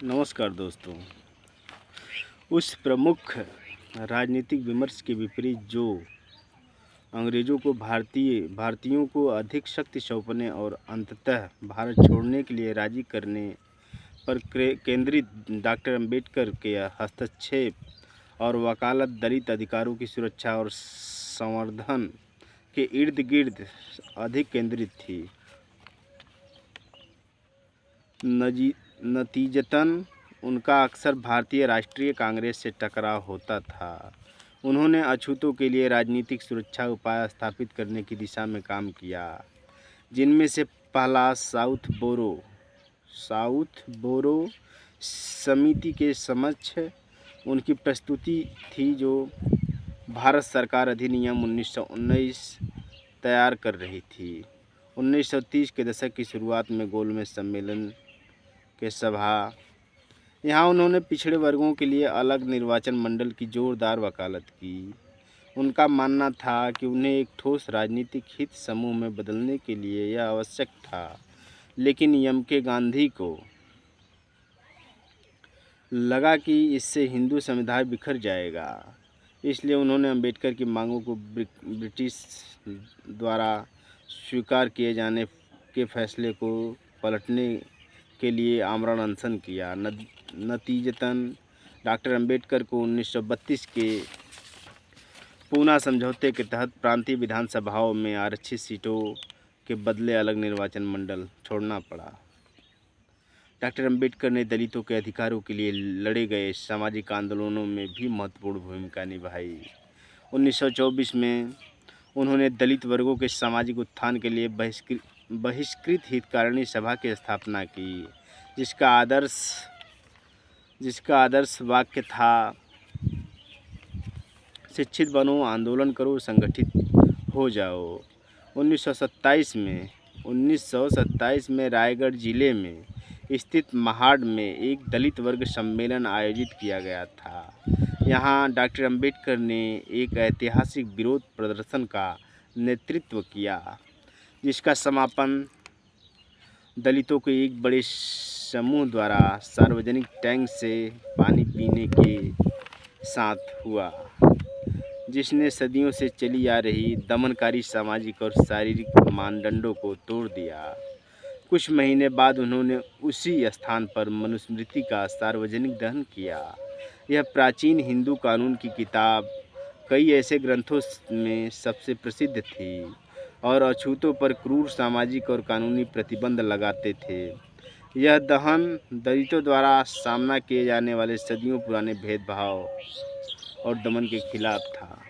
नमस्कार दोस्तों। उस प्रमुख राजनीतिक विमर्श के विपरीत जो अंग्रेज़ों को भारतीयों को अधिक शक्ति सौंपने और अंततः भारत छोड़ने के लिए राजी करने पर केंद्रित डॉक्टर अम्बेडकर के हस्तक्षेप और वकालत दलित अधिकारों की सुरक्षा और संवर्धन के इर्द-गिर्द अधिक केंद्रित थी। नतीजतन उनका अक्सर भारतीय राष्ट्रीय कांग्रेस से टकराव होता था। उन्होंने अछूतों के लिए राजनीतिक सुरक्षा उपाय स्थापित करने की दिशा में काम किया, जिनमें से पहला साउथ बोरो समिति के समक्ष उनकी प्रस्तुति थी, जो भारत सरकार अधिनियम 1919 तैयार कर रही थी। 1930 के दशक की शुरुआत में गोलमेज सम्मेलन के सभा यहाँ उन्होंने पिछड़े वर्गों के लिए अलग निर्वाचन मंडल की जोरदार वकालत की। उनका मानना था कि उन्हें एक ठोस राजनीतिक हित समूह में बदलने के लिए यह आवश्यक था, लेकिन एम.के. गांधी को लगा कि इससे हिंदू समुदाय बिखर जाएगा। इसलिए उन्होंने अम्बेडकर की मांगों को ब्रिटिश द्वारा स्वीकार किए जाने के फैसले को पलटने के लिए आमरण अनशन किया। नतीजतन डॉक्टर अम्बेडकर को 1932 के पूना समझौते के तहत प्रांतीय विधानसभाओं में आरक्षित सीटों के बदले अलग निर्वाचन मंडल छोड़ना पड़ा। डॉक्टर अम्बेडकर ने दलितों के अधिकारों के लिए लड़े गए सामाजिक आंदोलनों में भी महत्वपूर्ण भूमिका निभाई। 1924 में उन्होंने दलित वर्गों के सामाजिक उत्थान के लिए बहिष्कृत हितकारिणी सभा की स्थापना की, जिसका आदर्श वाक्य था, शिक्षित बनो, आंदोलन करो, संगठित हो जाओ। 1927 में रायगढ़ जिले में स्थित महाड में एक दलित वर्ग सम्मेलन आयोजित किया गया था। यहाँ डॉक्टर अम्बेडकर ने एक ऐतिहासिक विरोध प्रदर्शन का नेतृत्व किया, जिसका समापन दलितों के एक बड़े समूह द्वारा सार्वजनिक टैंक से पानी पीने के साथ हुआ, जिसने सदियों से चली आ रही दमनकारी सामाजिक और शारीरिक मानदंडों को तोड़ दिया। कुछ महीने बाद उन्होंने उसी स्थान पर मनुस्मृति का सार्वजनिक दहन किया। यह प्राचीन हिंदू कानून की किताब कई ऐसे ग्रंथों में सबसे प्रसिद्ध थी और अछूतों पर क्रूर सामाजिक और कानूनी प्रतिबंध लगाते थे। यह दहन दलितों द्वारा सामना किए जाने वाले सदियों पुराने भेदभाव और दमन के खिलाफ था।